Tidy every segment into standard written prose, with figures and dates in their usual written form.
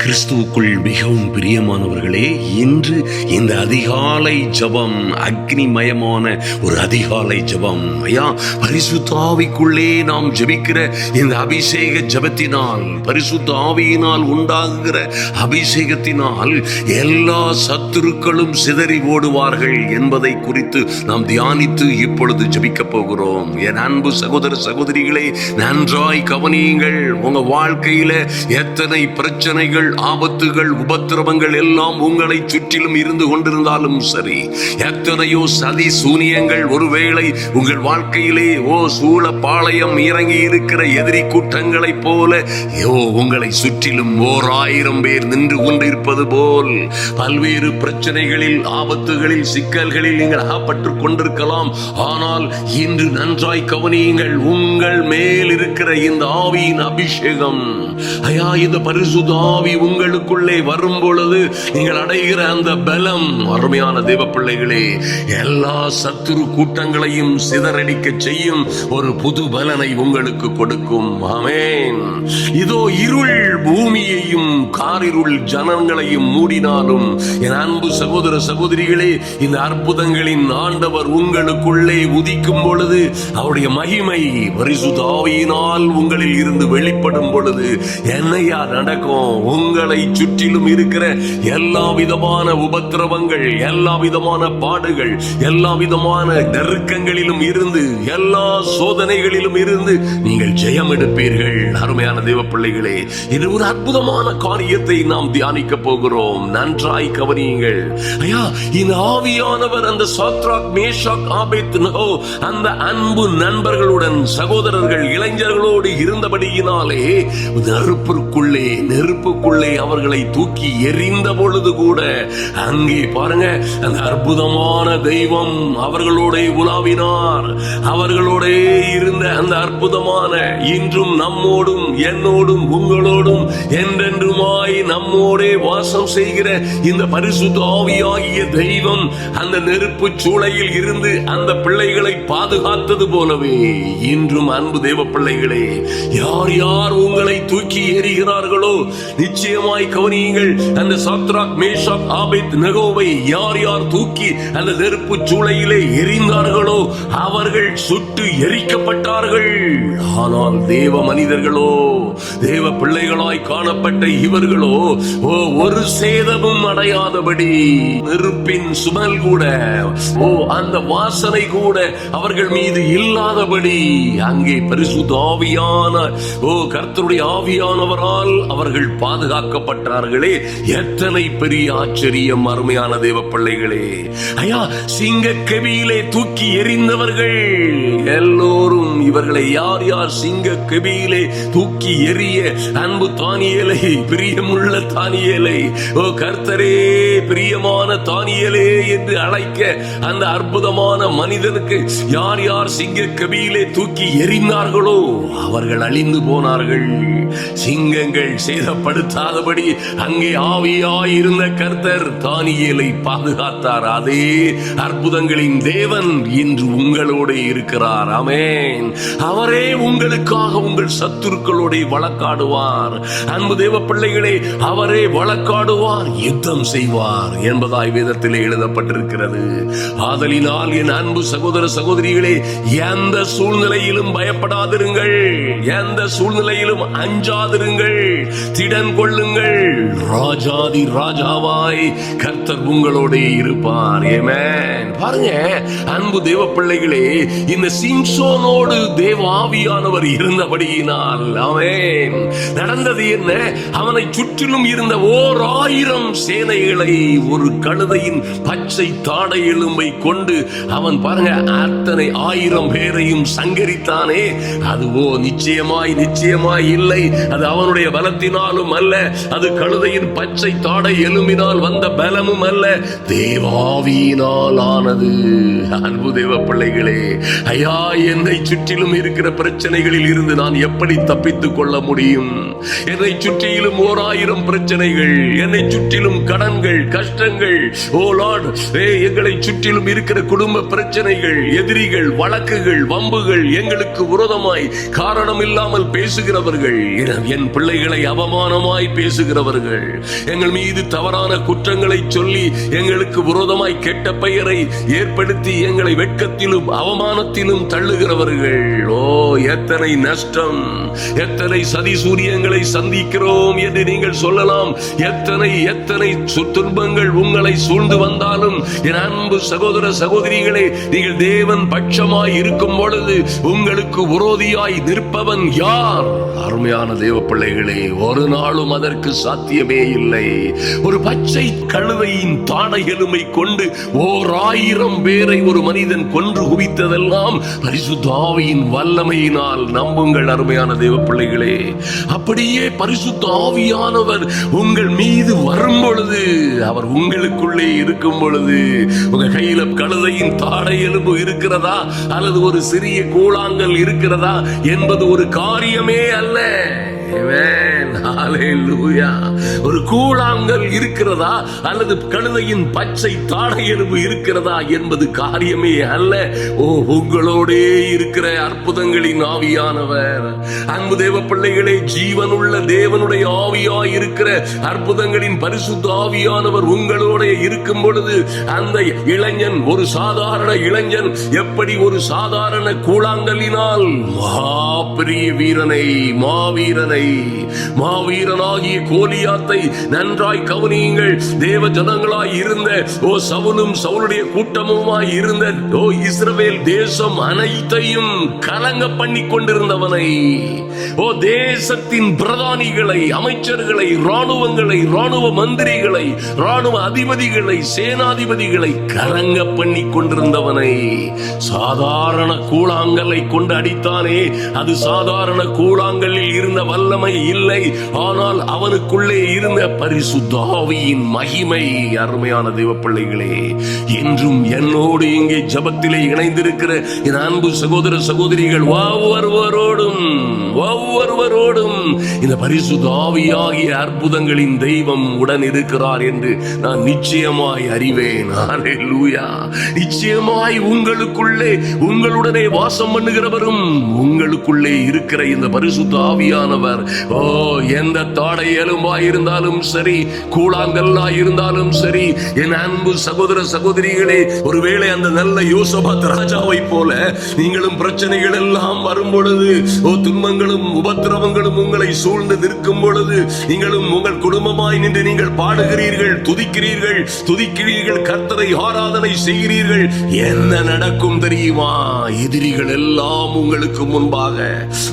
கிறிஸ்துவுக்குள் மிகவும் பிரியமானவர்களே, இன்று இந்த அதிகாலை ஜெபம் அக்னிமயமான ஒரு அதிகாலை ஜெபம். ஐயா, பரிசுத்த ஆவிக்குள்ளே நாம் ஜெபிக்கிற இந்த அபிஷேக ஜெபத்தினால், பரிசுத்த ஆவியினால் உண்டாகுகிற அபிஷேகத்தினால் எல்லா சத்துருக்களும் சிதறி ஓடுவார்கள் என்பதை குறித்து நாம் தியானித்து இப்பொழுது ஜெபிக்க போகிறோம். என் அன்பு சகோதர சகோதரிகளே, நன்றாய் கவனியுங்கள். உங்க வாழ்க்கையில எத்தனை பிரச்சனைகள், ஆபத்துகள், உபத்திரவங்கள் எல்லாம் உங்களை சுற்றிலும் இருந்து கொண்டிருந்தாலும் சரி, எத்தனையோ சதி சூனியங்கள் ஒருவேளை உங்கள் வாழ்க்கையிலே சூழ பாளையம் இறங்கி இருக்கிற எதிரி கூட்டங்களைப் போல உங்களை சுற்றிலும் 1000 பேர் நின்று கொண்டிருப்பது போல் பல்வேறு பிரச்சனைகளில், ஆபத்துகளில், சிக்கல்களில் நீங்கள் அகப்பட்டுக் கொண்டிருக்கலாம். ஆனால் இன்று நன்றாய் கவனியுங்கள். உங்கள் மேல் இருக்கிற இந்த ஆவியின் அபிஷேகம், ஐயா, இந்த பரிசுத்த ஆவி உங்களுக்குள்ளே வரும் பொழுது நீங்கள் அடைகிற அந்த பலம், அருமையான தேவ பிள்ளைகளே, எல்லா சத்துரு கூட்டங்களையும் சிதறடிக்க செய்யும் ஒரு புது பலனை உங்களுக்கு கொடுக்கும். ஆமென். இதோ இருள் பூமியையும் காரிருள் ஜனங்களையும் மூடினாலும், என் அன்பு சகோதர சகோதரிகளே, இந்த அற்புதங்களின் ஆண்டவர் உங்களுக்குள்ளே உதிக்கும் பொழுது, அவருடைய மகிமை பரிசுத்த ஆவியினால் உங்களில் இருந்து வெளிப்படும் பொழுது என்னையா நடக்கும்? உங்களை சுற்றிலும் இருக்கிற எல்லா விதமான உபத்திரவங்கள், எல்லா விதமான பாடுகள், எல்லா விதமான நெருக்கங்களிலும் இருந்து, எல்லா சோதனைகளிலும் இருந்து நீங்கள் ஜெயம் எடுப்பீர்கள். அருமையான தேவ பிள்ளைகளே, இது ஒரு அற்புதமான காரியத்தை நாம் தியானிக்க போகிறோம். நன்றாய் கவனியுங்கள். ஐயா, இந்த ஆவியானவர் அந்த சாத்ராக், மேஷாக், ஆபேத்நேகோ அந்த அன்பு நண்பர்களுடன், சகோதரர்கள், இளைஞர்களோடு இருந்தபடியினாலே நெருப்புக்குள்ளே அவர்களை தூக்கி எறிந்த பொழுது கூட அங்கே பாருங்க, அந்த அற்புதமான தெய்வம் அவர்களோட உலாவினார். அவர்களோட இருந்த அந்த அற்புதமான, இன்றும் நம்மோடும், என்னோடும், உங்களோடும் என்றென்றுமாய் நம்மோடே வாசம் செய்கிற இந்த பரிசுத்த ஆவியாகிய தெய்வம் அந்த நெருப்பு சூளையில் இருந்து அந்த பிள்ளைகளை பாதுகாத்தது போலவே இன்றும் அன்பு தேவ பிள்ளைகளே, யார் யார் உங்களை தூக்கி எறிகிறார்களோ, நிச்சயமாய் கவனியுங்கள். அந்த சாத்ராக், மேஷாக், ஆபேத்நேகோவை யார் யார் தூக்கி அந்த நெருப்பு சூளையிலே எறிந்தார்களோ அவர்கள் சுட்டு எரிக்கப்பட்டார்கள். ஆனால் தேவ மனிதர்களோ, தேவ பிள்ளைகளாய் காணப்பட்ட இவர்களோ ஒரு சேதமும் அடையாதபடி, நெருப்பின் சுமல் கூட, அந்த வாசனை கூட அவர்கள் மீது இல்லாதபடி அங்கே பரிசுத்த ஆவியான கர்த்தருடைய ஆவியானவரால் அவர்கள் பாதுகாக்கப்பட்டார்களே. எத்தனை பெரிய ஆச்சரியம், அருமையான தேவ பிள்ளைகளே. ஐயா, சிங்க கெபியிலே தூக்கி எறிந்தவர்கள் எல்லோரும், இவர்களை யார் யார் சிங்க கெபியிலே தூக்கி எறிய அன்பு தானியேலை, பிரியமுள்ள தானியேலை, கர்த்தரே பிரியமான தானியேலே என்று அழைக்க அந்த அற்புதமான மனிதனுக்கு யார் யார் சிங்க கெபியிலே தூக்கி எறிந்தார்களோ அவர்கள் அழிந்து போனார்கள். சிங்கங்கள் சேதப்படுத்தாதபடி அங்கே ஆவியாயிருந்த கர்த்தர் தானியேலை பாதுகாத்தார். அதே அற்புதங்களின் தேவன் இன்று உங்களோட இருக்கிறார். ஆமென். அவரே உங்களுக்காக உங்கள் சத்துருக்களோட வழக்காடுவார். அன்பு தேவ பிள்ளைகளே, அவரே வழக்காடுவார், யுத்தம் செய்வார் என்பதாய் வேதத்திலே எழுதப்பட்டிருக்கிறது. ஆதலினால் என் அன்பு சகோதர சகோதரிகளே, எந்த சூழ்நிலையிலும் பயப்படாதிருங்கள், எந்த சூழ்நிலையிலும் அஞ்சாதிருங்கள், திடன் கொள்ளுங்கள். ராஜாதி ராஜாவாய் கர்த்தர் உங்களோட இருப்பார். ஆமென். பாருங்க அன்பு தேவ பிள்ளைகளே, இந்த சிம்சோனோடு தேவ ஆவியானவர் இருந்தபடியினால் ஆமென், நடந்தது என்ன? அவனை சுற்றிலும் இருந்த 1000 சேனைகளை ஒரு கழுதையின் பச்சை தாடை எலும்பை கொண்டு அவன் பாருங்க அத்தனை 1000 பேரையும் சங்கரித்தானே. அதுவோ நிச்சயமாய் இல்லை, அது அவனுடைய பலத்தினாலும் அல்ல, அது கழுதையின் பச்சை தாடை எலும்பினால் வந்த பலமும் அல்ல, தேவாவியினால் ஆனது. அன்பு தேவ பிள்ளைகளே, ஐயா, என்னை சுற்றிலும் இருக்கிற பிரச்சனைகளில் இருந்து நான் எப்படி தப்பித்துக் கொள்ள முடியும்? என்னை சுற்றிலும் 1000 சுற்றிலும் பிரச்சனைகள், என்னை சுற்றிலும் கடன்கள், கஷ்டங்கள், ஓ லார்ட், எங்களை சுற்றிலும் இருக்கிற குடும்ப பிரச்சனைகள், எதிரிகள், வழக்குகள், வம்புகள், எங்களுக்கு விரோதமாய் காரணம் இல்லாமல் பேசுகிறவர்கள், என் பிள்ளைகளை அவமானமாய் பேசுகிறவர்கள், எங்கள் மீது தவறான குற்றங்களை சொல்லி எங்களுக்கு விரோதமாய் கெட்ட பெயரை ஏற்படுத்தி எங்களை வெட்கத்திலும் அவமானத்திலும் தள்ளுகிறவர்கள். ஓ எத்தனை நஷ்டம், எத்தனை சதி சூரியங்களை சந்திக்கிறோம் என்று நீங்கள் சொல்லலாம். எத்தனை எத்தனை துன்பங்கள் உங்களை சூழ்ந்து வந்தாலும் என் அன்பு சகோதர சகோதரிகளே, நீங்கள் தேவன் பட்சமாய் இருக்கும் பொழுது உங்களுக்கு விரோதியாய் நிற்பவன் யார்? அருமையான தேவ பிள்ளைகளே, ஒரு நாளும் அதற்கு சாத்தியமே இல்லை. ஒரு பச்சை கழுதையின் தாடை எலும்பை கொண்டு 1000 பேரை ஒரு மனிதன் கொன்று குவித்ததெல்லாம் பரிசுத்த ஆவியின் வல்லமையினால். நம்புங்கள் அருமையான தேவ பிள்ளைகளே. அப்படியே பரிசுத்த ஆவியானவர் உங்கள் மீது வரும் பொழுது, அவர் உங்களுக்குள்ளே இருக்கும் பொழுது, உங்க கையில கழுதையின் தாடை எலும்பு இருக்கிறதா அல்லது ஒரு சிறிய கூழாங்கல் இருக்கிறதா என்பது ஒரு காரியமே அல்ல. ஒரு கூழாங்கல் இருக்கிறதா அல்லது கழுதையின் பச்சை தாடை எலும்பு இருக்கிறதா என்பது காரியமே அல்ல. ஓ உங்களோடே இருக்கிற அற்புதங்களின் ஆவியானவர். அன்பு தேவ பிள்ளைகளே, ஜீவனுள்ள தேவனுடைய ஆவியாய் இருக்கிற அற்புதங்களின் பரிசுத்த ஆவியானவர் உங்களோட இருக்கும் பொழுது, அந்த இளைஞன், ஒரு சாதாரண இளைஞன் எப்படி ஒரு சாதாரண கூழாங்கலினால் பெரிய வீரனை, மாவீரனை, மாவீரனாகிய கோலியாத்தை நன்றாய் கவனியுங்கள். தேவ ஜனங்களாய் இருந்த சவுலும் சவுலுடைய கூட்டமுமாய் இருந்த இஸ்ரவேல் தேசம் அனைத்தையும் கலங்க பண்ணி கொண்டிருந்தவனை, தேசத்தின் பிரதானிகளை, அமைச்சர்களை, ராணுவங்களை, ராணுவ மந்திரிகளை, ராணுவ அதிபதிகளை, சேனாதிபதிகளை கலங்க பண்ணி கொண்டிருந்தவனை சாதாரண கூழாங்கலை கொண்டு அடித்தானே. அது சாதாரண கூழாங்கலில் இருந்த வல்லமை இல்லை, ஆனால் அவனுக்குள்ளே இருந்த பரிசுத்த ஆவியின் மகிமை. அருமையான தேவ பிள்ளைகளே, இன்றும் என்னோடு இங்கே ஜபத்திலே இணைந்திருக்கிற என் அன்பு சகோதர சகோதரிகள் ஒவ்வொருவரோடும் இந்த பரிசுத்த ஆவியாகிய அற்புதங்களின் தெய்வம் உடன் இருக்கிறார் என்று நான் நிச்சயமாய் அறிவேன். ஹல்லேலூயா. நிச்சயமாய் உங்களுக்குள்ளே, உங்களுடனே வாசம் பண்ணுகிறவரும் உங்களுக்குள்ளே இருக்கிற இந்த பரிசுத்த ஆவியானவர், எந்த தாடை எலும்பாய் இருந்தாலும் சரி, கூழாங்கல்லாய் இருந்தாலும் சரி, என் அன்பு சகோதர சகோதரிகளே, ஒருவேளை அந்த நல்ல யோசபாத் ராஜாவை போல நீங்களும் பிரச்சனைகள் எல்லாம் வரும் பொழுது, துன்பங்களும் உபத்திரவங்களும் உங்களை சூழ்ந்து நிற்கும் பொழுது, நீங்களும் உங்கள் குடும்பமாய் நின்று நீங்கள் பாடுகிறீர்கள், துதிக்கிறீர்கள், கர்த்தரை ஆராதனை செய்கிறீர்கள். என்ன நடக்கும் தெரியுமா? எதிரிகள் எல்லாம் உங்களுக்கு முன்பாக,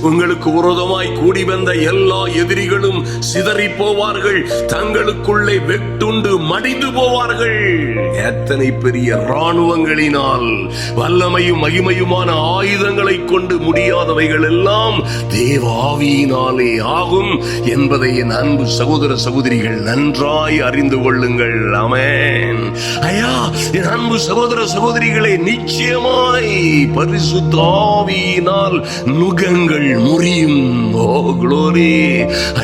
உங்களுக்கு விரோதமாய் கூடி வந்த எல்லா எதிரிகளும் சிதறி போவார்கள், தங்களுக்குள்ளே வெட்டுண்டு மடிந்து போவார்கள். எத்தனை பெரிய ராணுவங்களினால், வல்லமையும் மகிமையுமான ஆயுதங்களை கொண்டு முடியாதவைகள் எல்லாம் தேவ ஆவியினாலே ஆகும் என்பதை என் அன்பு சகோதர சகோதரிகள் நன்றாய் அறிந்து கொள்ளுங்கள். ஆமென். ஐயா, என் அன்பு சகோதர சகோதரிகளே, நிச்சயமாய் பரிசுத்த ஆவியினால் நுகங்கள் முறியும். ஓ க்ளோரி.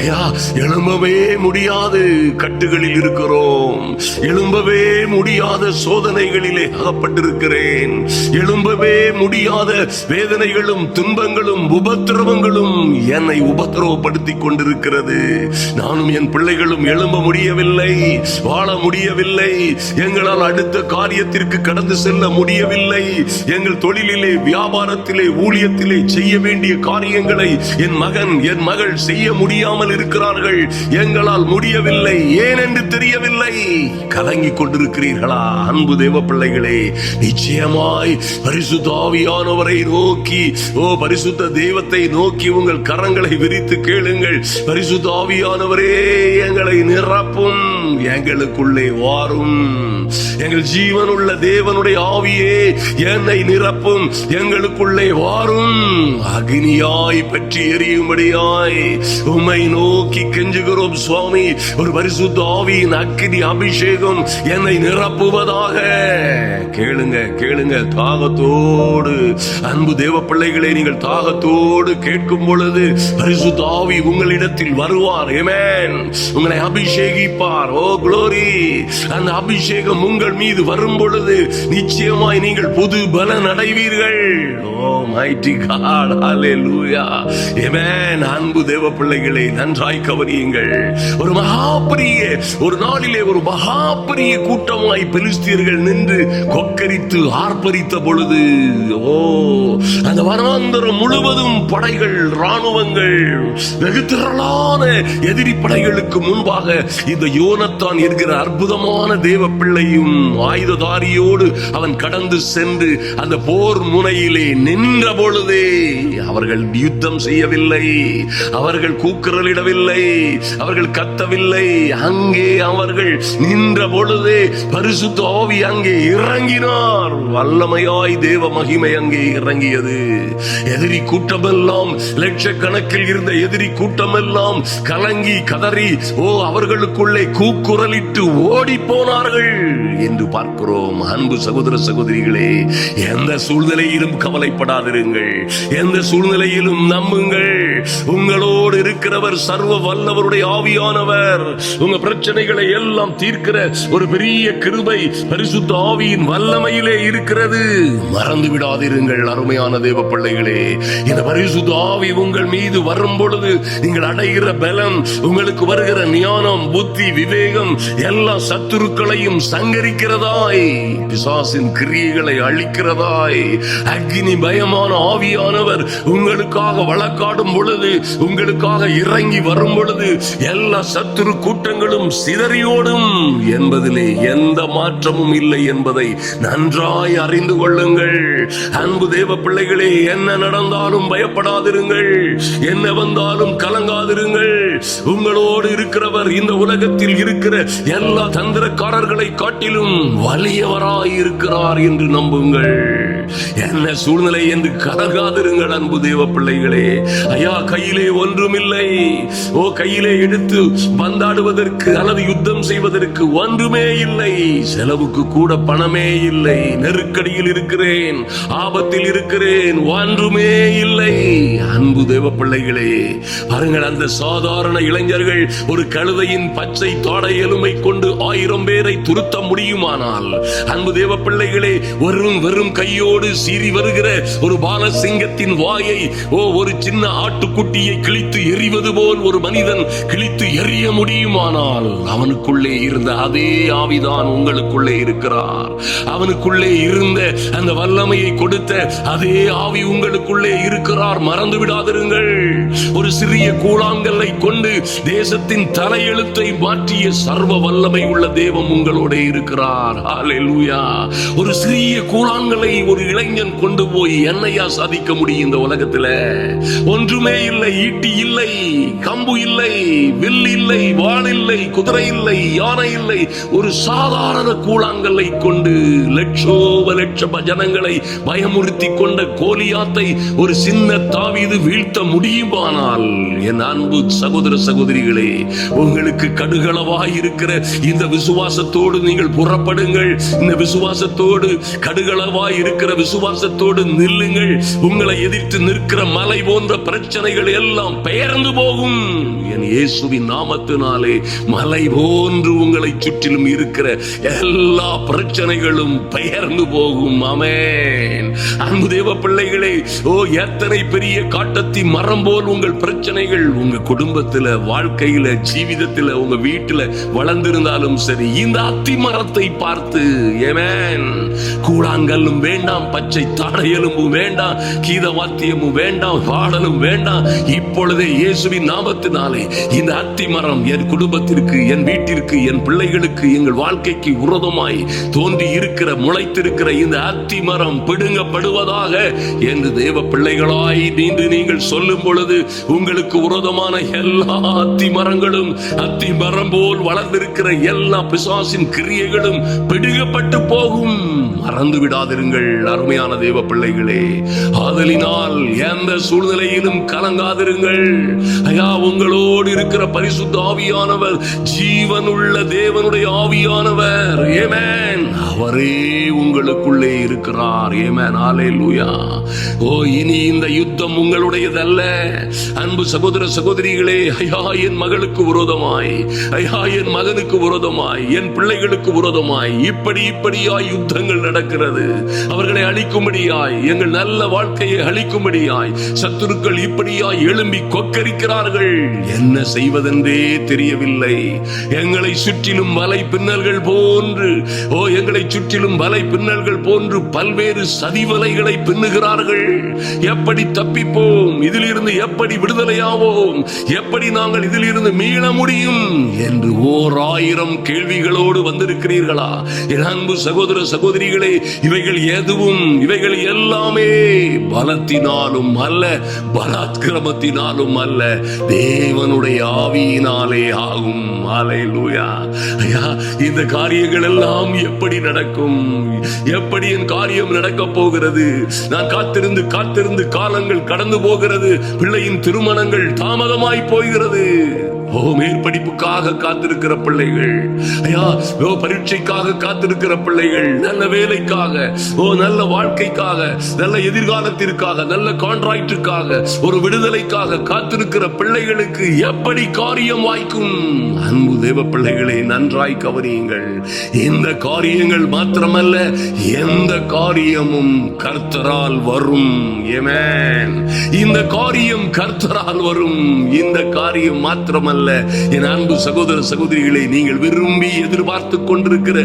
ஐயா, எழும்பவே முடியாது கட்டுகளில் இருக்கிறோம், எழும்பவே முடியாத சோதனைகளிலே அகப்பட்டிருக்கிறேன், எழும்பவே முடியாத வேதனைகளும் துன்பங்களும் உபத்திரவங்களும் என்னை உபத்திரவப்படுத்திக் கொண்டிருக்கிறது. நானும் என் பிள்ளைகளும் எழும்ப முடியவில்லை, வாழ முடியவில்லை, எங்களால் அடுத்த காரியத்திற்கு கடந்து செல்ல முடியவில்லை, எங்கள் தொழிலிலே, வியாபாரத்திலே, ஊழியத்திலே செய்ய வேண்டிய காரியங்களை என் மகன், என் மகள் செய்ய முடியாமல் இருக்கிறார்கள். எங்களால் முடியவில்லை, ஏன் என்று தெரியவில்லை. கலங்கிக் கொண்டிருக்கிறீர்களா? அன்பு தேவ பிள்ளைகளே, நிச்சயமாய் பரிசுத்த ஆவியானவரை நோக்கி, பரிசுத்த தெய்வத்தை நோக்கி உங்கள் கரங்களை விரித்து கேளுங்கள். பரிசுத்த ஆவியானவரே, எங்களை நிரப்பும், எங்களுக்குள்ளே வாரும். எங்கள் ஜீவனுள்ள தேவனுடைய ஆவியே என்னை நிரப்பும், எங்களுக்குள்ளே வாரும். அக்னியாய் பற்றி எரியும்படியாய் உம்மை நோக்கி கெஞ்சுகிறோம் சுவாமி. ஒரு பரிசுத்த ஆவியின் அக்னி அபிஷேகம் என்னை நிரப்புவதாக. கேளுங்க கேளுங்க, தாகத்தோடு அன்பு தேவ பிள்ளைகளே, நீங்கள் தாகத்தோடு கேட்கும் பொழுது பரிசுத்த ஆவி உங்களிடத்தில் வருவார். ஆமென். உங்களை அபிஷேகிப்பார். ஓ க்ளோரி. அந்த அபிஷேகம் உங்கள் மீது வரும் பொழுது நிச்சயமாய் நீங்கள் புது பலன் அடைவீர்கள். ஓ மைட்டி காட், ஹல்லேலூயா, ஆமென். அன்பு தேவ பிள்ளைகளை நன்றாய் கவனியுங்கள். ஒரு மகாபெரிய ஒரு நாளிலே ஒரு மகாபெரிய கூட்டமாய் பெலிஸ்தியர்கள் நின்று கொக்கரித்து ஆர்ப்பரித்த பொழுது, ஓ அந்த வனாந்தரம் முழுவதும் படைகள், ராணுவங்கள், வெகு திரளான எதிரி படைகளுக்கு முன்பாக இந்த யோனத்தான் என்கிற அற்புதமான தேவ பிள்ளையும் ஆயுததாரியோடு அவன் கடந்து சென்று அந்த போர் முனையிலே நின்ற பொழுதே அவர்கள் யுத்தம் செய்யவில்லை, அவர்கள் கூக்குரலிடவில்லை, அவர்கள் கத்தவில்லை. அங்கே அவர்கள் நின்ற பொழுதே பரிசுத்த ஆவி அங்கே இறங்கினார். வல்லமையாய் தேவ மகிமை அங்கே இறங்கியது. எதிரி கூட்டமெல்லாம், லட்சக்கணக்கில் இருந்த எதிரி கூட்டமெல்லாம் கலங்கி கதறி அவர்களுக்குள்ளே கூக்குரலிட்டு ஓடி போனார்கள் என்று பார்க்கிறோம். அன்பு சகோதர சகோதரிகளே, எந்த சூழ்நிலையிலும் கவலைப்படாதிருங்கள், எந்த சூழ்நிலையிலும் நம்புங்கள். உங்களோடு இருக்கிறவர் சர்வ வல்லவருடைய ஆவியானவர். உங்க பிரச்சனைகளை எல்லாம் தீர்க்கிற ஒரு பெரிய கிருபை பரிசுத்த ஆவியின் வல்லமையிலே இருக்கிறது. மறந்து விடாதிருங்கள் அருமையான தேவ பிள்ளைகளே. இந்த பரிசுத்த ஆவி உங்கள் மீது வரும் பொழுது நீங்கள் அடைகிற பலம், உங்களுக்கு வருகிற ஞானம், புத்தி, விவேகம், எல்லா சத்துருக்களையும் சங்கரிக்கிறதாய், பிசாசின் கிரியைகளை அழிக்கிறதாய், அக்னி பயமான ஆவியானவர் உங்களுக்காக வழக்காடும் பொழுது, உங்களுக்காக இறங்கி வரும் பொழுது எல்லா சத்துரு கூட்டங்களும் சிதறியோடும் என்பதிலே எந்த மாற்றமும் இல்லை என்பதை நன்றாய் அறிந்து கொள்ளுங்கள். அன்பு தேவ பிள்ளைகளே, என்ன நடந்தாலும் பயப்படாதிருங்கள், என்ன வந்தாலும் கலங்காதிருங்கள். உங்களோடு இருக்கிறவர் இந்த உலகத்தில் இருக்கிற எல்லா தந்திரக்காரர்களை காட்டிலும் வலியவராய் இருக்கிறார் என்று நம்புங்கள். என்ன சூழ்நிலை என்று கலங்காதிருங்கள் அன்பு தேவ பிள்ளைகளே. ஐயா, கையிலே ஒன்றுமில்லை, கையிலே எடுத்து பந்தாடுவதற்கு அல்லது யுத்தம் செய்வதற்கு ஒன்றுமே இல்லை, செலவுக்கு கூட பணமே இல்லை, நெருக்கடியில் இருக்கிறேன், ஆபத்தில் இருக்கிறேன், ஒன்றுமே இல்லை. அன்பு தேவ பிள்ளைகளே, பாருங்கள், அந்த சாதாரண இளைஞர்கள் ஒரு கழுதையின் பச்சை தாடை எலும்பை கொண்டு 1000 பேரை துருத்த முடியுமானால், அன்பு தேவ பிள்ளைகளே, வெறும் கையோடு சீறி வருகிற ஒரு பாலசிங்கத்தின் வாயை ஒரு சின்ன ஆட்டுக்குட்டியை கிழித்து எறிவது போல் ஒரு மனிதன் கிழித்து எறிய முடியுமானால், அவனுக்குள்ளே இருந்த அதே ஆவிதான் உங்களுக்குள்ளே இருக்கிறார். அவனுக்குள்ளே இருந்த அந்த வல்லமையை கொடுத்த அதே ஆவி உங்களுக்குள்ளே இருக்கிறார். மறந்து விடாதிருங்கள். ஒரு சிறிய கூழாங்கல்லை கொண்டு தேசத்தின் தலையெழுத்தை மாற்றிய சர்வ வல்லமை உள்ள தேவன் உங்களோட இருக்கிறார். ஹல்லேலூயா. ஒரு சிறிய கூழாங்கல்லை ஒரு இளைஞன் கொண்டு போய் என்னையா சாதிக்க முடியும்? இந்த உலகத்துல ஒன்றுமே இல்லை. ஈட்டி இல்லை, கம்பு இல்லை, வில் இல்லை, வாள் இல்லை, குதிரை இல்லை, யானை இல்லை. ஒரு சாதாரண கூழாங்கல்லை கொண்டு லட்ச ஜனங்களை பயமுறுத்தி கொண்ட கோலியாத்தை ஒரு சின்ன தாவீது வீழ்த்த முடியுமானால், என் அன்பு சகோதர சகோதரிகளே, உங்களுக்கு கடுகளவாய் இருக்கிற இந்த விசுவாசத்தோடு நீங்கள் புறப்படுங்கள். இந்த விசுவாசத்தோடு, கடுகளவாய் இருக்கிற விசுவாசத்தோடு நில்லுங்கள். உங்களை எதிர்த்து நிற்கிற மலை போன்ற பிரச்சனைகள் எல்லாம் பெயர்ந்து போகும். என் இயேசுவின் நாமத்தினாலே மலை போன்று உங்களை சுற்றிலும் இருக்கிற எல்லா பிரச்சனைகளும் பெயர்ந்து போகும். ஆமென். அன்பு தேவ பிள்ளைகளே, எத்தனை பெரிய காட்டத்தி மரம் போல் உங்கள் பிரச்சனைகள் உங்க குடும்பத்துல, வாழ்க்கையில, ஜீவிதத்துல, உங்க வீட்டுல வளர்ந்திருந்தாலும் சரி, இந்த அத்தி மரத்தை பார்த்து, ஆமென், கூழாங்கல்லும் வேண்டாம், பச்சை தாடையலும் வேண்டாம், கீத வாத்தியமும் வேண்டாம், பாடலும் வேண்டாம். இப்பொழுதே இயேசுவின் நாமத்தினாலே இந்த அத்தி மரம் என் குடும்பத்திற்கு, என் வீட்டிற்கு, என் பிள்ளைகளுக்கு, எங்கள் வாழ்க்கைக்கு விரோதமாய் தோன்றி இருக்கிற, முளைத்திருக்கிற இந்த அத்தி மரம் பிடுங்கப்படுவதாக என்று தேவ பிள்ளைகளாய் நீங்கள் சொல்லும் பொழுது உங்களுக்கு விரோதமான எல்லா அத்தி மரங்களும் அத்தி மரம் போல் வளர்ந்திருக்கிற எல்லா பிசாசின் கிரியைகளும் பிடுங்கப்பட்டு போகும். மறந்து விடாதிருங்கள் அருமையான தேவ பிள்ளைகளே. ஆதலினால் எந்த சூழ்நிலையிலும் கலங்காதிருங்கள். ஐயா, உங்களோடு இருக்கிற பரிசுத்த ஆவியானவர் ஜீவனுள்ள தேவனுடைய ஆவியானவர். ஆமென். அவரே உங்களுக்குள்ளே இருக்கிறார். ஆமென். ஹல்லேலூயா. ஓ, இனி இந்த யுத்தம் உங்களுடையதல்ல. அன்பு சகோதர சகோதரிகளே, ஐயா, என் மகளுக்கு விரோதமாய், ஐயா, என் மகனுக்கு விரோதமாய், என் பிள்ளைகளுக்கு விரோதமாய் இப்படியாய் யுத்தங்கள் நடக்கிறது. அவர்களை அழிக்கும்படியாய், எங்கள் நல்ல வாழ்க்கையை அழிக்கும்படியாய் சத்துருக்கள் இப்படியாய் எழும்பி கொக்கரிக்கிறார்கள். என்ன செய்வதென்றே தெரியவில்லை. எங்களை சுற்றிலும் வலை பின்னல்கள் போன்று, ஓ, எங்களை சுற்றிலும் வலை பின்னல்கள் போன்று பல்வேறு சதிவலைகளை பின்னுகிறார்கள். எப்படி தப்பிப்போம்? இதிலிருந்து எப்படி விடுதலையாவோம்? எப்படி நாங்கள் இதிலிருந்து மீள முடியும் என்று 1000 கேள்விகளோடு வந்திருக்கிறீர்களா? என் அன்பு சகோதர சகோதரிகளே, இவைகள் எல்லாமே பலத்தினாலும் அல்ல, பலாத்கிரமத்தினாலும் அல்ல, தேவனுடைய ஆவியினாலே ஆகும். ஹல்லேலூயா. ஐயா, இந்த காரியங்கள் எல்லாம் எப்படி நடக்கும்? எப்படி என் காரியம் நடக்க போகிறது? நான் காத்திருந்து காலங்கள் கடந்து போகிறது. பிள்ளையின் திருமணங்கள் தாமதமாய் போகிறது. ஓ, மேற்படிப்புக்காக காத்திருக்கிற பிள்ளைகள், ஐயா, ஓ, பரீட்சைக்காக காத்திருக்கிற பிள்ளைகள், நல்ல வேலைக்காக, ஓ, நல்ல வாழ்க்கைக்காக, நல்ல எதிர்காலத்திற்காக, நல்ல கான்ட்ராக்டுக்காக, ஒரு விடுதலைக்காக காத்திருக்கிற பிள்ளைகளுக்கு எப்படி காரியம் வாய்க்கும்? அன்பு தேவ பிள்ளைகளை நன்றாய் கவனியுங்கள். இந்த காரியங்கள் மாத்திரமல்ல, எந்த காரியமும் கர்த்தரால் வரும். ஆமென். இந்த காரியம் கர்த்தரால் வரும். இந்த காரியம் மாத்திரமல்ல, என் அன்பு சகோதர சகோதரிகளை, நீங்கள் விரும்பி எதிர்பார்த்து கொண்டிருக்கிற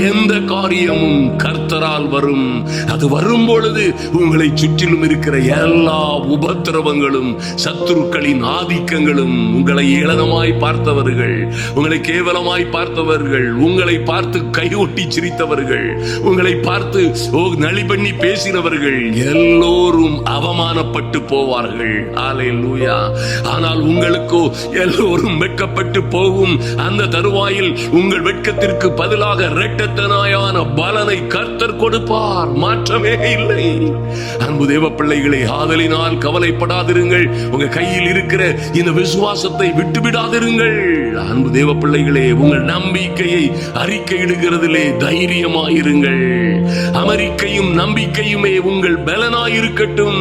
எந்த காரியமும் கர்த்தரால் வரும். அது வரும் பொழுது உங்களை சுற்றிலும் இருக்கிற எல்லா உபத்திரவங்களும், சத்துருக்களின் ஆதிக்கங்களும், உங்களை ஏளனமாய் பார்த்தவர்கள், உங்களை கேவலமாய் பார்த்தவர்கள், உங்களை பார்த்து கையொட்டி சிரித்தவர்கள், உங்களை பார்த்து நளி பண்ணி பேசினவர்கள் எல்லோரும் அவமானப்பட்டு போவார்கள். ஹல்லேலூயா. ஆனால் உங்களுக்கோ எல்லோரும் வெட்கப்பட்டு போகும். அந்த தருவாயில் உங்கள் வெட்கத்திற்கு பதிலாக இரட்டத்தனாயான பலனை கர்த்தர் கொடுப்பார். மாற்றமே இல்லை. அன்பு தேவ பிள்ளைகளை, ஆதலினால் கவலைப்படாதிருங்கள். உங்க கையில் இருக்கிற இந்த விசுவாசத்தை விட்டுவிடாதிருங்கள். அன்பு தேவ பிள்ளைகளே, உங்கள் நம்பிக்கையை அறிக்கையிடுகிறதிலே தைரியமாயிருங்கள். அமெரிக்கையும் நம்பிக்கையுமே உங்கள் பலனாயிருக்கட்டும்.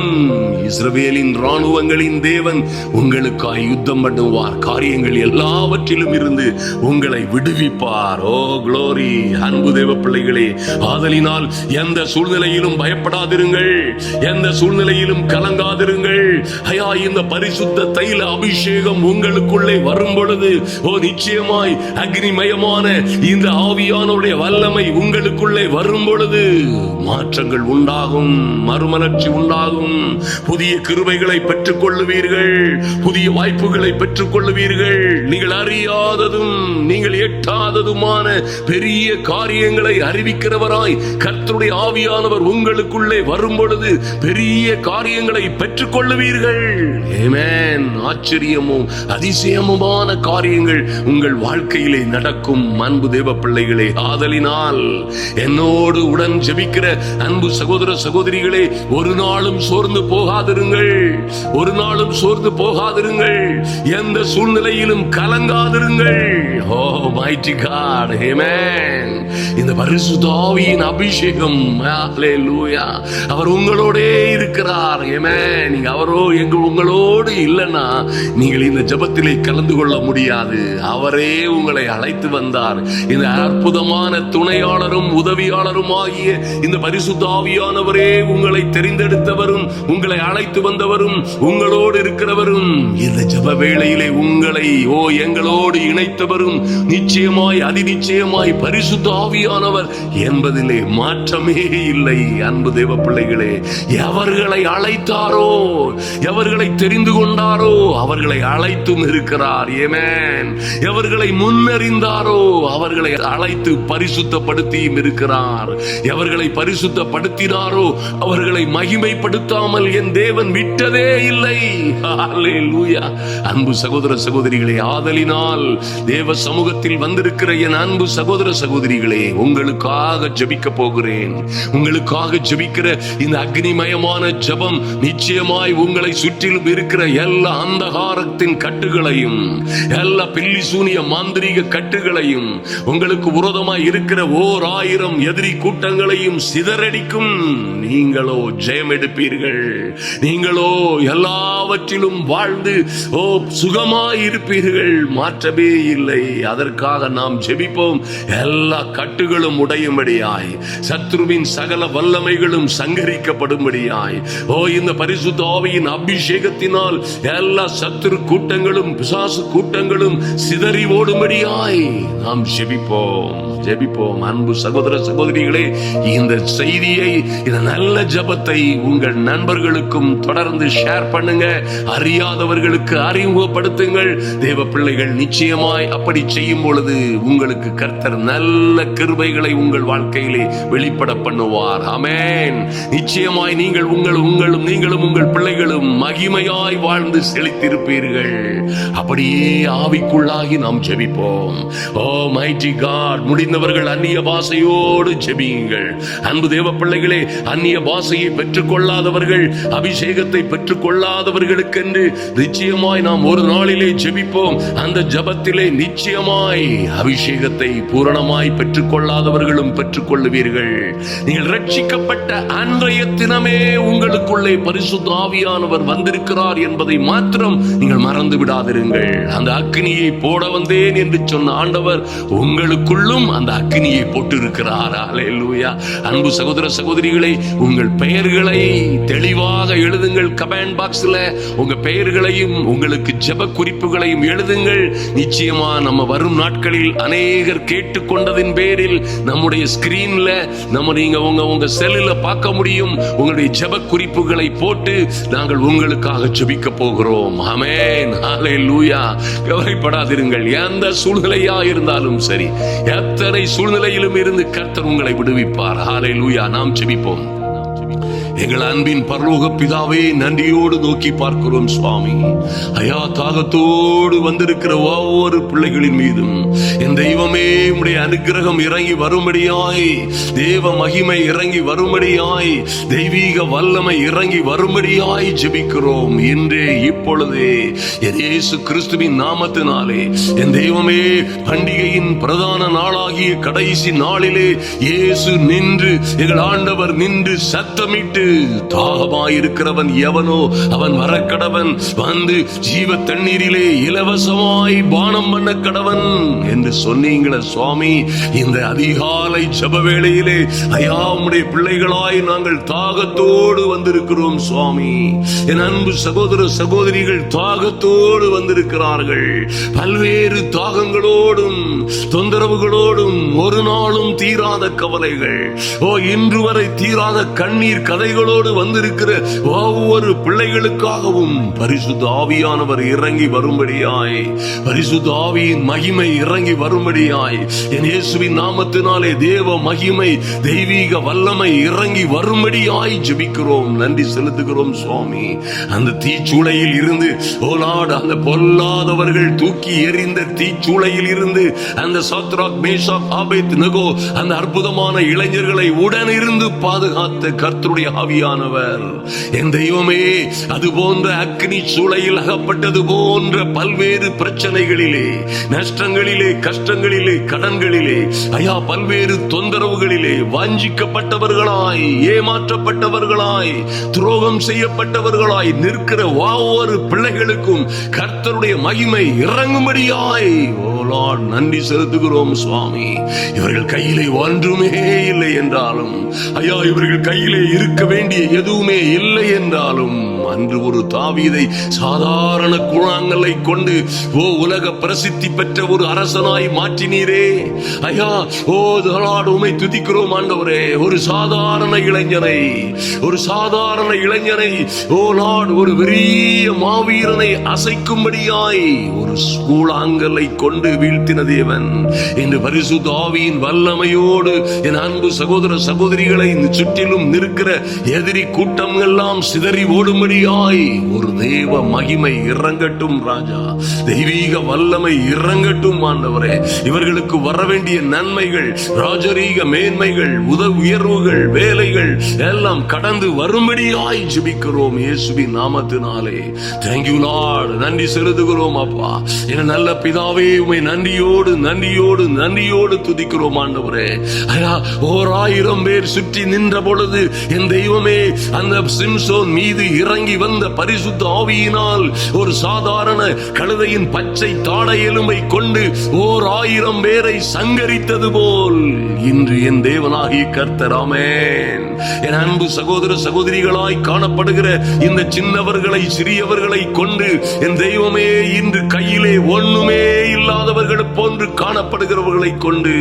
இஸ்ரவேலின் ராணுவங்களின் தேவன் உங்களுக்காய் யுத்தம் பண்ணுவார். காரியங்கள் எல்லாவற்றிலும் இருந்து உங்களை விடுவிப்பார். Oh glory. அன்பு தேவ பிள்ளைகளே, ஆதலினால் எந்த சூழ்நிலையிலும் பயப்படாதிருங்கள். எந்த சூழ்நிலையிலும் கலங்காதிருங்கள். ஐயா, இந்த பரிசுத்த தைல அபிஷேகம் உங்களுக்குள்ளே வரும் பொழுது, ஓ, நிச்சயமாய் அக்னிமயமான இந்த ஆவியானுடைய வல்லமை உங்களுக்குள்ளே வரும் பொழுது மாற்றங்கள் உண்டாகும், மறுமலர்ச்சி உண்டாகும். புதிய கிருபைகளை பெற்றுக் கொள்ளுவீர்கள். புதிய வாய்ப்புகளை பெற்றுக் கொள்ளுவீர்கள். நீங்கள் அறியாததும் நீங்கள் எட்டாததுமான பெரிய காரியங்களை அறிவிக்கிறவராய் கர்த்தருடைய ஆவியானவர் உங்களுக்குள்ளே வரும் பொழுது பெரிய காரியங்களை பெற்றுக் கொள்ளுவீர்கள். ஆமென். ஆச்சரியமும் அதிசயமுமான காரியங்கள் உங்கள் வாழ்க்கையிலே நடக்கும். அன்பு தேவ பிள்ளைகளே, ஆதலினால் என்னோடு உடன் ஜெபிக்கிற அன்பு சகோதர சகோதரிகளே, ஒரு நாளும் சோர்ந்து போகாதிருங்கள். ஒரு நாளும் சோர்ந்து போகாதிருங்கள். எந்த சூழ்நிலையிலும் கலங்காதிருங்கள். ஓ மைட்டி காட். ஆமென். இந்த பரிசுத்த ஆவியின் அபிஷேகம், ஹல்லேலூயா, அவர் உங்களோடே இருக்கிறார். ஆமென். நீங்க உங்களோடு இல்லைன்னா நீங்கள் இந்த ஜெபத்திலே கலந்து கொள்ள முடியாது. அவரே உங்களை அழைத்து வந்தார். இந்த அற்புதமான துணையாளரும் உதவியாளரும் ஆகிய இந்த பரிசுத்த ஆவியானவரே உங்களை தெரிந்தெடுத்தவரும், உங்களை அழைத்து வந்தவரும், உங்களோடு இருக்கிறவரும், இந்த ஜெப வேளையிலே உங்களை எங்களோடு இணைத்தவரும், நிச்சயமாய் அதிநிச்சயமாய் பரிசுத்த ஆவியானவர் என்பதிலே மாற்றமே இல்லை. அன்பு தேவ பிள்ளைகளே, எவர்களை அழைத்தாரோ, எவர்களை தெரிந்து கொண்டாரோ அவர்களை அழைத்தும் இருக்கிறார். ஆமென். எவர்களை முன்னறிந்தாரோ அவர்களை அழைத்து பரிசுத்தப்படுத்தியும் இருக்கிறார். எவர்களை பரிசுத்தப்படுத்தினாரோ அவர்களை மகிமைப்படுத்தாமல் என் தேவன் விட்டதே இல்லை. ஹல்லேலூயா. அன்பு சகோதர சகோதரிகளே, ஆதலினால் தேவ சமூகத்தில் வந்திருக்கிற என் அன்பு சகோதர சகோதரிகளே, உங்களுக்காக ஜெபிக்க போகிறேன். உங்களுக்காக ஜெபிக்கிற இந்த அக்னிமயமான ஜெபம் நிச்சயமாய் உங்களை சுற்றிலும் இருக்கிற எல்லா அந்தகாரத்தின் கட்டுகளையும், எல்லா பில்லி சூனிய மாந்திரீக கட்டுகளையும், உங்களுக்கு விரோதமாய் இருக்கிற 1000 எதிரி கூட்டங்களையும் சிதறடிக்கும். நீங்களோ ஜெயம் எடுப்பீர்கள். நீங்களோ எல்லாவற்றிலும் வாழ்ந்து சுகமாய் இருப்பீர்கள். மாற்றமே இல்லை. அதற்காக நாம் ஜெபிப்போம். எல்லா கட்டுகளும் உடையும்படியாய், சத்ருவின் சகல வல்லமைகளும் சங்கரிக்கப்படும்படியாய், இந்த பரிசுத்த ஆவியின் அபிஷேகத்தினால் எல்லா சத்துரு கூட்டங்களும் பிசாசு கூட்டங்களும் சிதறி ஓடும்படியாய் நாம் ஜெபிப்போம். அன்பு சகோதர சகோதரிகளே, இந்த செய்தியை, இந்த நல்ல ஜெபத்தை உங்கள் நண்பர்களுக்கும் தொடர்ந்து ஷேர் பண்ணுங்க. அறியாதவர்களுக்கு அறிமுகப்படுத்துங்கள். தேவ பிள்ளைகள் நிச்சயமாய் அப்படி செய்யும் பொழுது உங்களுக்கு கர்த்தர் நல்ல கிருபைகளை உங்கள் வாழ்க்கையிலே வெளிப்பட பண்ணுவார். ஆமென். நிச்சயமாய் நீங்களும் உங்கள் பிள்ளைகளும் மகிமையாய் வாழ்ந்து செழித்திருப்பீர்கள். அப்படியே ஆவிக்குள்ளாகி நாம் ஜெபிப்போம். ஓ மைட்டி காட், முடிந்தவர்கள் அந்நிய பாஷையோடு ஜெபியுங்கள். அன்பு தேவ பிள்ளைகளே, அந்நிய பாஷையை பெற்றுக் கொள்ளாதவர்கள், அபிஷேகத்தை பெற்றுக் கொள்ளாதவர்களுக்கென்று நிச்சயமாய் நாம் ஒரு நாளிலே ஜெபிப்போம். அந்த ஜெபத்திலே நிச்சயமாய் அபிஷேகத்தை பூரணமாய் பெற்றுக் கொள்ளாதவர்களும் பெற்றுக் கொள்ளுவீர்கள். நீங்கள் ரட்சிக்கப்பட்ட அன்றைய தினமே உங்களுக்குள்ளே பரிசுத்த ஆவியானவர் வந்திருக்கிறார் என்பதை மாத்திரம் நீங்கள் மறந்து விடாதிருங்கள். அந்த அக்கினியை போட வந்தேன் என்று சொன்ன ஆண்டவர் உங்களுக்குள்ளும் அந்த அக்கினியை போட்டிருக்கிறார். அல்லேலூயா. அன்பு சகோதர சகோதரிகளே, உங்கள் பெயர்களை தெளிவாக எழுதுங்கள். கமெண்ட் பாக்ஸ்ல உங்க பெயர்களையும் உங்களுக்கு ஜெப குறிப்புகளையும் எழுதுங்கள். நிச்சயமா நம்ம வரும் நாட்களில் அநேகர் கேட்டுக்கொண்டதின் பேரில் நம்முடைய ஸ்கிரீன்ல நீங்க உங்க செல்லுல பார்க்க முடியும். உங்களுடைய ஜெப குறிப்புகளை போட்டு நாங்கள் உங்களுக்காக ஜெபிக்க போகிறோம். ஆமென். ஹல்லேலூயா. கவலைப்படாதிருங்கள். எந்த சூழ்நிலையா இருந்தாலும் சரி, எத்தனை சூழ்நிலையிலும் இருந்து கர்த்தர் உங்களை விடுவிப்பார். ஹல்லேலூயா. நாம் ஜெபிப்போம். எங்கள் அன்பின் பரலோக பிதாவே, நன்றியோடு நோக்கி பார்க்கிறோம் சுவாமி. ஐயா, தாகத்தோடு வந்திருக்கிற ஒவ்வொரு பிள்ளைகளின் மீதும் என் தெய்வமே உம்முடைய அனுக்கிரகம் இறங்கி வரும்படியாய், தேவ மகிமை இறங்கி வரும்படியாய், தெய்வீக வல்லமை இறங்கி வரும்படியாய் ஜெபிக்கிறோம். இன்றே இப்பொழுதே இயேசு கிறிஸ்துவின் நாமத்தினாலே என் தெய்வமே, பண்டிகையின் பிரதான நாளாகிய கடைசி நாளிலே இயேசு நின்று, எங்கள் ஆண்டவர் நின்று சத்தமிட்டு, தாகமாயிருக்கிறவன் எவனோ அவன் வரக்கடவன், வந்து ஜீவ தண்ணீரிலே இலவசமாய் பானம் பண்ண கடவன் என்று சொன்னீங்களே சுவாமி. இந்த அதிகாலை ஜெப வேளையிலே ஐயா, உம்முடைய பிள்ளைகளாய் நாங்கள் தாகத்தோடு வந்திருக்கிறோம் சுவாமி. என் அன்பு சகோதர சகோதரிகள் தாகத்தோடு வந்திருக்கிறார்கள். பல்வேறு தாகங்களோடும் தொந்தரவுகளோடும், ஒரு நாளும் தீராத கவலைகள், இன்று வரை தீராத கண்ணீர் கதைகளோடு வந்திருக்கிற ஒவ்வொரு பிள்ளைகளுக்காகவும் பரிசுத்த ஆவியானவர் இறங்கி வரும்படியாய், பரிசுத்த ஆவியின் மகிமை இறங்கி வரும்படியாய், என் இயேசுவின் நாமத்தினாலே தேவ மகிமை, தெய்வீக வல்லமை இறங்கி வரும்படியாய் ஜெபிக்கிறோம். நன்றி செலுத்துகிறோம் சுவாமி. அந்த தீச்சூளையில் இருந்து அந்த பொல்லாதவர்கள் தூக்கி எறிந்த தீச்சூளையில் இருந்து அந்த சாத்ராக், மேஷாக், ஆபேத்நேகோ அந்த அற்புதமான இளைஞர்களை உடனிருந்து பாதுகாத்த கர்த்தருடைய ஆவியானவர், என் தெய்வமே, அது போன்ற அக்னி சூளையில் அகப்பட்டது போன்ற பல்வேறு பிரச்சனைகளிலே, நஷ்டங்களிலே, கஷ்டங்களிலே, கடன்களிலே, ஐயா, பல்வேறு தொந்தரவுகளிலே வஞ்சிக்கப்பட்டவர்களாய், ஏமாற்றப்பட்டவர்களாய், துரோகம் செய்யப்பட்டவர்களாய் நிற்கிற ஒவ்வொரு பிள்ளைகளுக்கும் கர்த்தருடைய மகிமை இறங்கும்படியாய் நன்றி செலுத்துகிறோம் சுவாமி. இவர்கள் கையிலே ஒன்றுமே இல்லை என்றாலும், ஐயா, இவர்கள் கையிலே இருக்க வேண்டிய எதுவுமே இல்லை என்றாலும், அன்று ஒரு தாவீதை சாதாரண குழாங்களை கொண்டு உலக பிரசித்தி பெற்ற ஒரு அரசனாய் மாற்றினீரே ஐயா. உம்மை துதிக்கிறோம் ஆண்டவரே. ஒரு சாதாரண இளைஞனை ஒரு பெரிய மாவீரனை அசைக்கும்படியாய் ஒரு கூழாங்கலை கொண்டு வீழ்த்தின தேவன். தேவன். இந்த பரிசுத்த ஆவியின் வல்லமையோடு என் அன்பு சகோதர சகோதரிகளை சுற்றிலும் நிற்கிற எதிரி கூட்டம் எல்லாம் சிதறி ஓடும்படியாய் ஒரு தேவ மகிமை இறங்கட்டும் ராஜா. தெய்வீக வல்லமை இறங்கட்டும் ஆண்டவரே. இவர்களுக்கு வர வேண்டிய நன்மைகள், ராஜரீக மேன்மைகள், உயர்வுகள், வேலைகள் எல்லாம் கடந்து வரும்படியாய் ஜெபிக்கிறோம் இயேசுவின் நாமத்தினாலே. Thank you Lord. நன்றி செலுத்துகிறோம் அப்பா. என் நல்ல பிதாவே, உம்மை நன்றியோடு நன்றியோடு நன்றியோடு துதிக்கிறோம் ஆண்டவரே. ஐயா, 1000 பேர் சுற்றி நின்ற பொழுது என் தெய்வமே, அந்த சிம்சோன் மீது இறங்கி வந்த பரிசுத்த ஆவியினால் ஒரு சாதாரண கழுதையின் பச்சை தாடை எலும்பை கொண்டு 1000 பேரை சங்கரித்தது போல் இன்று என் தேவனாகிய கர்த்தர், ஆமென். என் அன்பு சகோதர சகோதரிகளாய் காணப்படுகிற இந்த சின்னவர்களை சிறியவர்களை கொண்டு என் தெய்வமே, இன்று கையிலே ஒண்ணுமே இல்லாதவர்கள் போன்று காணப்படுகிறவர்களை கொண்டு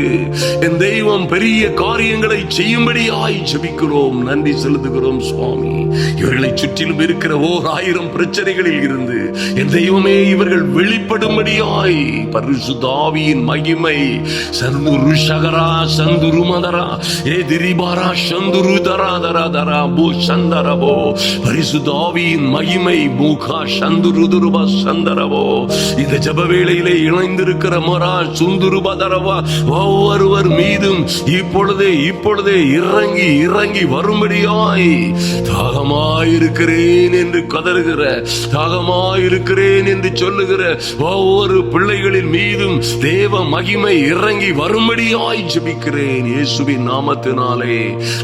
என் தெய்வம் பெரிய காரியங்களை செய்யும்படியாய் ஜெபிக்கிறோம். நன்றி செலுத்துகிறோம் சுவாமி. இவர்களை சுற்றிலும் இருக்கிற 1000 பிரச்சனைகளில் இருந்து என் தெய்வமே, இவர்கள் வெளிப்படும்படியாய் பரிசுத்த ஆவியின் மகிமை சந்துரு சகரா சந்துரு மதரா ஏதிரிபாரா சந்துரு தரா தரா தரா பூ சந்தரபோ பரிசுத்த ஆவியின் மகிமை மூகா சந்துரு துருபா சந்தரபோ. இந்த ஜப வேளையிலே இணைந்திருக்கிற மரா சுந்துரு பதரவா ஒவ்வொருவர் மீதும் இப்பொழுதே இறங்கி இறங்கி வரும்படியாய் தாகமாயிருக்கிறேன் என்று கதறுகிற, தாகமாயிருக்கிறேன் என்று சொல்லுகிற ஒவ்வொரு பிள்ளைகளின் மீதும் தேவ மகிமை இறங்கி வரும்படியாய் ஜெபிக்கிறேன் இயேசுவின் நாமத்தினாலே.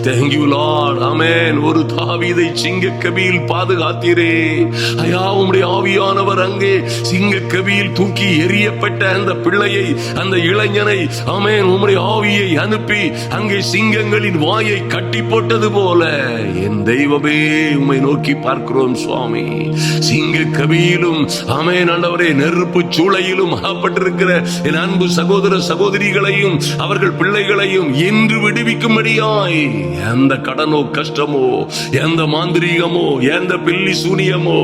Thank you Lord. ஆமென். ஒரு தாவீதை சிங்கக்கபியில் பாதுகாத்தீரே ஐயா, உம்முடைய ஆவியானவர் அங்கே சிங்கக்கபியில் தூக்கி எறியப்பட்ட அந்த பிள்ளையை, அந்த இளைஞனை, ஆமென், உம்முடைய ஆவியை அனுப்பி அங்கே சிங்கங்களின் வாயை கட்டி போட்டது போல என் தெய்வமே, உம்மை நோக்கி பார்க்கிறோம் சுவாமி. சிங்கக்கபியிலும் ஆமென் ஆண்டவரே, நெருப்பு சூளையிலும் அகப்பட்டிருக்கிற என் அன்பு சகோதர சகோதரிகளையும் அவர்கள் பிள்ளைகளையும் இன்று விடுவிக்கும்படியாய் எந்த கடனோ கஷ்டமோ, எந்த மாந்திரீகமோ, எந்த பில்லி சூனியமோ,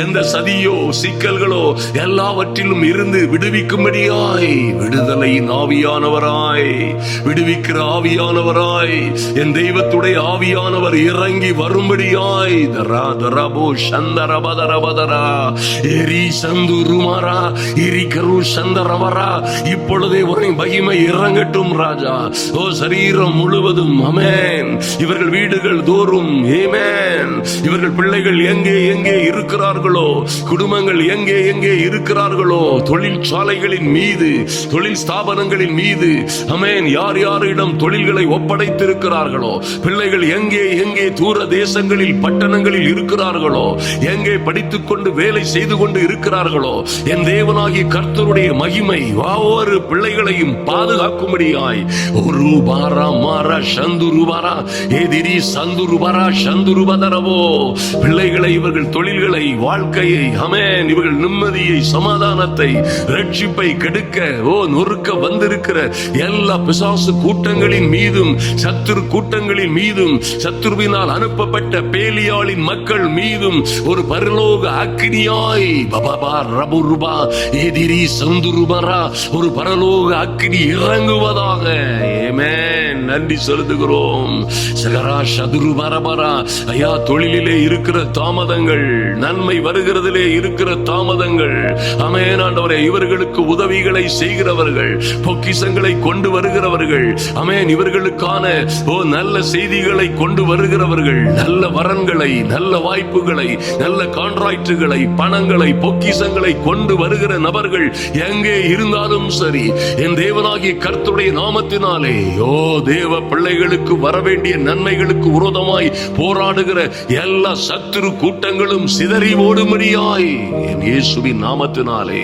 எந்த சதியோ சிக்கல்களோ எல்லாவற்றிலும் இருந்து விடுவிக்கும்படியாய் விடுதலையின் ஆவியானவராய், விடுவிக்கிற ஆவியானவராய் என் தெய்வத்துடைய ஆவியானவர் இறங்கி வரும்படியாய் தரா தரபோ சந்தரபதரபதரா எரி சந்துருமாரா எரிகரு சந்தரவரா இப்பொழுதே ஒரு மகிமை இறங்கட்டும் ராஜா. ஓ சரீரம் முழுவதும், ஆமென். இவர்கள் வீடுகள் தோறும், ஆமென். இவர்கள் பிள்ளைகள் எங்கே எங்கே இருக்கிறார்களோ, குடும்பங்கள் எங்கே எங்கே இருக்கிறார்களோ, தொழிற்சாலைகளின் மீது, தொழில் ஸ்தாபனங்களின் மீது, ஆமென், யார் யாரிடம் தொழில்களை ஒப்படைத்திருக்கிறார்களோ, பிள்ளைகள் எங்கே எங்கே தூர தேசங்களில் பட்டணங்களில் இருக்கிறார்களோ, எங்கே படித்துக் கொண்டு வேலை செய்து கொண்டு இருக்கிறார்களோ, என் தேவனாகிய கர்த்தருடைய மகிமை ஒவ்வொரு பிள்ளைகளையும் பாதுகாக்கும்படியாய் ஒரு பாரா மாரா சந்துருபாரா ஏதிரி சந்துருபாரா சந்துருபதரவோ பிள்ளைகளை, இவர்கள் தொழில்களை, வாழ்க்கையை, ஆமென், இவர்கள் நிம்மதியை, சமாதானத்தை, ரட்சிப்பை கெடுக்க நொறுக்க வந்திருக்கிற எல்லா பிசாசு கூட்டங்களின் மீதும், சத்துரு கூட்டங்களின் மீதும், சத்துருவினால் அனுப்பப்பட்ட பேலியாளின் மக்கள் மீதும் ஒரு பரலோக அக்கினியாய் பபபா ரபுருபா ஏதிரி சந்துருபரா ஒரு பரலோக அக்கினி இறங்குவதாக. ஆமென். நன்றி செலுத்துகிறோம். சகரா சதுரு பரபரா ஐயா, தொழிலிலே இருக்கிற தாமதங்கள், நன்மை வருகிறதிலே இருக்கிற தாமதங்கள், ஆமென் ஆண்டவரே, இவர்களுக்கு உதவிகளை செய்கிறவர்கள், பொக்கிஷங்களை கொண்டு வருகிறவர்கள், ஆமென், இவர்களுக்கான நல்ல செய்திகளை கொண்டு வருகிறவர்கள், நல்ல வரன்களை, நல்ல வாய்ப்புகளை, நல்ல கான்ட்ராக்டுகளை, பணங்களை, பொக்கிஷங்களை கொண்டு வருகிற நபர்கள் எங்கே இருந்தாலும் சரி, என் தேவனாகிய கர்த்தருடைய நாமத்தினாலே தேவ பிள்ளைகளுக்கு வரவேண்டிய நன்மைகளுக்கு விரோதமாய் போராடுகிற எல்லா சத்துரு கூட்டங்களும் சிதறி ஓடும்படியாய் என் இயேசுவின் நாமத்தினாலே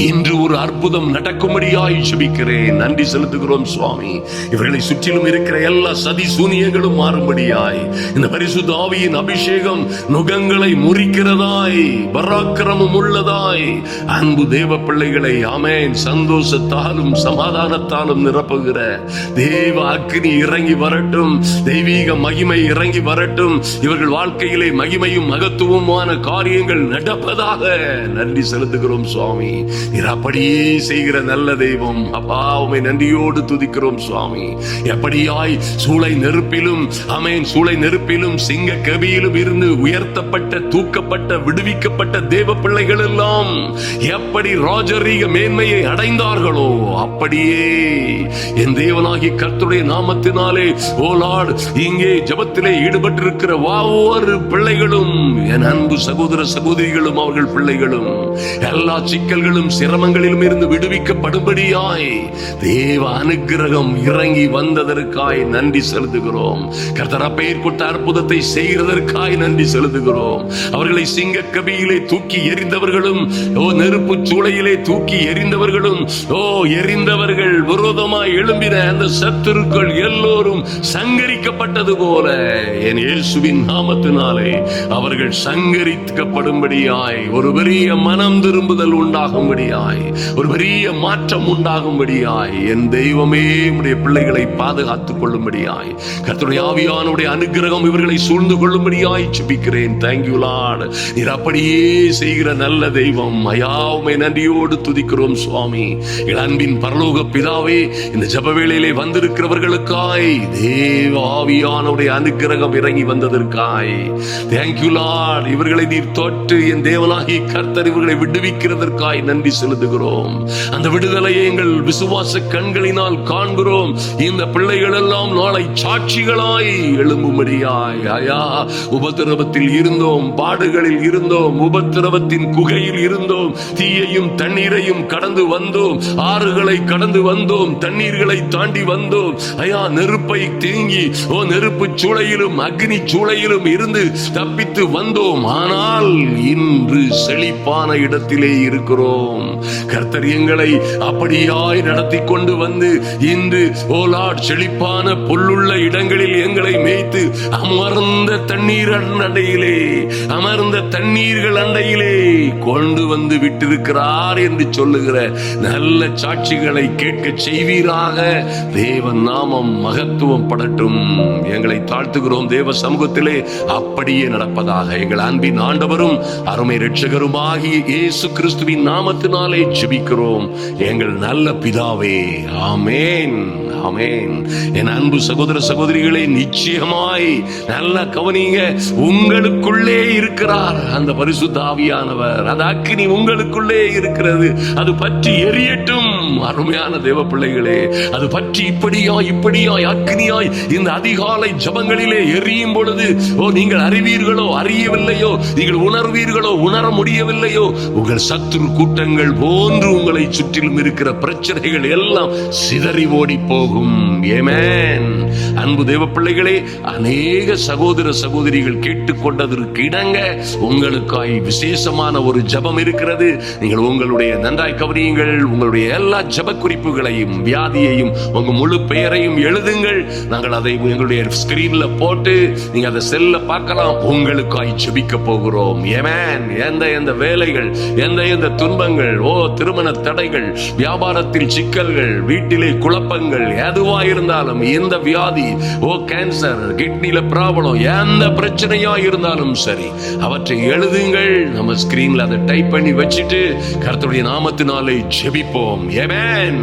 இன்று ஒரு அற்புதம் நடக்கும்படியாய் ஜெபிக்கிறேன். நன்றி செலுத்துகிறோம் சுவாமி. இவர்களை சுற்றிலும் இருக்கிற எல்லா சதி சூனியங்களும் மாறும்படியாய் இந்த பரிசுத்த ஆவியின் அபிஷேகம் நுகங்களை முறிக்கிறதாய், பராக்கிரமம் உள்ளதாய் அன்பு தேவ பிள்ளைகளை, ஆமென், சந்தோஷத்தாலும் சமாதானத்தாலும் நிரப்புகிற தேவ அக்கினி அக்னி இறங்கி வரட்டும், தெய்வீக மகிமை இறங்கி வரட்டும். இவர்கள் வாழ்க்கையிலே மகிமையும் மகத்துவமான காரியங்கள் நடப்பதாக. நன்றி செலுத்துகிறோம் சுவாமி. நீர் அப்படியே செய்கிற நல்ல தெய்வம். அப்பா, உம்மை நன்றியோடு துதிக்கிறோம் சுவாமி. எப்படியாய் சூளை நெருப்பிலும், ஆமென், சூளை நெருப்பிலும் சிங்க கவியிலும் இருந்து உயர்த்தப்பட்ட, தூக்கப்பட்ட, விடுவிக்கப்பட்ட தேவ பிள்ளைகள் எல்லாம் எப்படி ராஜரீக மேன்மையை அடைந்தார்களோ அப்படியே என் தேவனாகி கர்த்தருடைய நாமத்தினாலே, ஓ லார்ட், இங்கே ஜெபத்திலே ஈடுபட்டிருக்கிற ஒவ்வொரு பிள்ளைகளும், என் அன்பு சகோதர சகோதரிகளும், அவர்கள் பிள்ளைகளும் எல்லா சிக்கல்களும் சிரமங்களிலும் இருந்து விடுவிக்கப்படும்படியாய் தேவ அனுக்கிரகம் இறங்கி வந்ததற்காய் நன்றி செலுத்துகிறோம். கர்த்தர் அப்பெயர் கொண்ட அற்புதத்தை செய்கிறதற்காய் நன்றி செலுத்துகிறோம். அவர்களை சிங்க கபியிலே தூக்கி எறிந்தவர்களும், ஓ நெருப்பு சூளையிலே தூக்கி எறிந்தவர்களும், ஓ எறிந்தவர்கள் விரோதமாய் எழும்பின அந்த சத்துருக்கள் எல்லோரும் சங்கரிக்கப்பட்டது போல என் இயேசுவின் நாமத்தினாலே அவர்கள் சங்கரிக்கப்படும்படியாய், ஒரு பெரிய மனம் திரும்புதல் உண்டாகும்படியாய், ஒரு பெரிய மாற்றம் உண்டாகும்படியாய், என் தெய்வமே உம்முடைய பிள்ளைகளை பாதுகாத்துக் கொள்ளும்படியாய், கர்த்தருடைய ஆவியானுடைய அனுக்கிரகம் இவர்களை சூழ்ந்து கொள்ளும்படியாய் ஜெபிக்கிறேன். Thank you Lord. நீர் அப்படியே செய்கிற நல்ல தெய்வம். ஐயா, உம்மை நன்றியோடு துதிக்கிறோம் சுவாமி. அன்பின் பரலோக பிதாவே, இந்த ஜெப வேளையிலே வந்திருக்கிறவர்களுக்காய் தேவ ஆவியானுடைய அனுக்கிரகம் இறங்கி வந்ததற்காய் தேங்க்யூ லார்ட். இவர்களை நீர் தொட்டு என் தேவனாகி கர்த்தர் இவர்களை விடுவிக்கிறதற்காய் நன்றி செலுத்துகிறோம். அந்த விடுதலையை எங்கள் விசுவாச கண்களினால் காண்கிறோம். இந்த பிள்ளைகள் எல்லாம் நாளை சாட்சிகளாய் எழும்பும்படியாய். ஐயா, உபத்திரவத்தில் இருந்தோம், பாடுகளில் இருந்தோம், உபத்திரவத்தின் குகையில் இருந்தோம், தீயையும் தண்ணீரையும் கடந்து வந்தோம், ஆறுகளை கடந்து வந்தோம், தண்ணீர்களை தாண்டி வந்தோம். ஐயா, நெருப்பை தேங்கி, ஓ நெருப்பு சூளையிலும் அக்னி சூளையிலும் இருந்து தப்பித்து வந்தோம். ஆனால் இன்று செழிப்பான இடத்திலே இருக்கிறோம். கர்த்தர் எங்களை அப்படியாய் நடத்தி கொண்டு வந்து இன்று, ஓ லார்ட், செழிப்பான புல்லுள்ள இடங்களில் எங்களை மேய்த்து அமர்ந்த தண்ணீர் அண்டையிலே, அமர்ந்த தண்ணீர்கள் அண்டையிலே கொண்டு வந்து விட்டிருக்கிறார் என்று சொல்லுகிற நல்ல சாட்சிகளை கேட்க செய்வீராக. தேவன் நாமம் மகத்துவம் படட்டும். எங்களை தாழ்த்துகிறோம் தேவ சமூகத்திலே. அப்படியே நடப்பதாக எங்கள் அன்பின் ஆண்டவரும் அருமை இரட்சகருமாகிய இயேசு கிறிஸ்துவின் நாமத்தினாலே ஜெபிக்கிறோம் எங்கள் நல்ல பிதாவே. ஆமென், ஆமென். என் அன்பு சகோதர சகோதரிகளே, நிச்சயமாய் நல்ல கவனிங்க. உங்களுக்குள்ளே இருக்கிறார் அந்த பரிசுத்த ஆவியானவர். அந்த அக்கினி உங்களுக்குள்ளே இருக்கிறது. அது பற்றி எரியட்டும். அருமையான தேவ பிள்ளைகளே, அது பற்றி இப்படியாய் அக்னியாய் இந்த அதிகாலை ஜபங்களிலே எரியும் பொழுது, ஓ நீங்கள் அறிவீர்களோ அறியவில்லையோ, நீங்கள் உணர்வீர்களோ உணர முடியவில்லையோ, உங்கள் சத்துரு கூட்டங்கள் போன்று உங்களை சுற்றிலும் இருக்கிற பிரச்சனைகள் எல்லாம் சிதறி ஓடி போகும். ஆமென். அன்பு தேவ பிள்ளைகளே, அநேக சகோதர சகோதரிகள் கேட்டுக்கொண்டதற்கு இணங்க உங்களுக்காய் விசேஷமான ஒரு ஜபம் இருக்கிறது. நீங்கள் உங்களுடைய நன்றாய் கவனியுங்கள். உங்களுடைய எல்லா ஜப குறிப்புகளையும், வியாதியையும், உங்க முழு பெயரையும் எழுதுங்கள். நாங்கள் அதை எங்களுடைய ஸ்கிரீன்ல போட்டு நீங்க அதை செல்ல பார்க்கலாம். உங்களுக்காய் ஜெபிக்க போகிறோம். ஆமென். எந்த வேலைகள், எந்த துன்பங்கள், ஓ திருமண தடைகள், வியாபாரத்தில் சிக்கல்கள், வீட்டிலே குழப்பங்கள், எதுவா இருந்தாலும், எந்த வியாதி, ஓ கேன்சர், கிட்னில ப்ராப்ளம், எந்த பிரச்சனையா இருந்தாலும் சரி, அவற்றை எழுதுங்கள். நம்ம ஸ்கிரீன்ல அதை டைப் பண்ணி வச்சுட்டு கர்த்தருடைய நாமத்தினாலே ஜெபிப்போம். ஆமென்.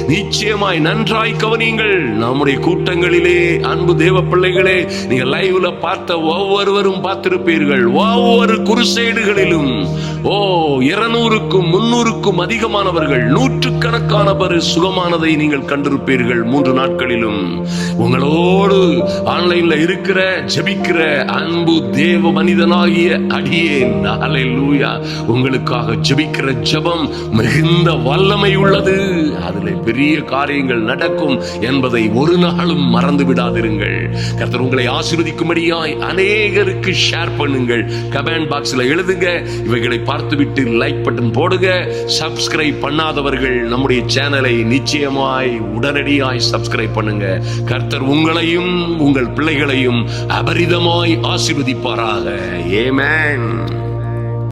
நிச்சயமாய் நன்றாய் கவனியுங்கள். நம்முடைய கூட்டங்களிலே அன்பு தேவ பிள்ளைகளே, நீங்க லைவ்ல பார்த்த ஒவ்வொருவரும் பார்த்திருப்பீர்கள். ஒவ்வொரு குருசேடுகளிலும் 200க்கும் 300க்கும் அதிகமானவர்கள், நூற்றுக்கணக்கானவர் சுகமானதை நீங்கள் கண்டிருப்பீர்கள். 3 நாட்களிலும் உங்களோடு ஆன்லைன்ல இருக்கிற ஜெபிக்கிற அன்பு தேவ மனிதனாகிய அடியேன், ஹல்லேலூயா, உங்களுக்காக ஜெபிக்கிற ஜெபம் மிகுந்த வல்லமை உள்ளது. அதில் பெரிய காரியங்கள் நடக்கும் என்பதை ஒரு நாளும் மறந்து விடாதிருங்கள். கர்த்தர் உங்களை ஆசீர்வதிக்கும்படியாய் அநேகருக்கு ஷேர் பண்ணுங்கள். கமெண்ட் பாக்ஸ்ல எழுதுங்க. இவைகளை பார்த்துவிட்டு லைக் பட்டன் போடுங்க. சப்ஸ்கிரைப் பண்ணாதவர்கள் நம்முடைய சேனலை நிச்சயமாய் உடனடியாய் சப்ஸ்கிரைப் பண்ணுங்க. கர்த்தர் உங்களையும் உங்கள் பிள்ளைகளையும் அபரிதமாய் ஆசீர்வதிப்பாராக. ஆமென்.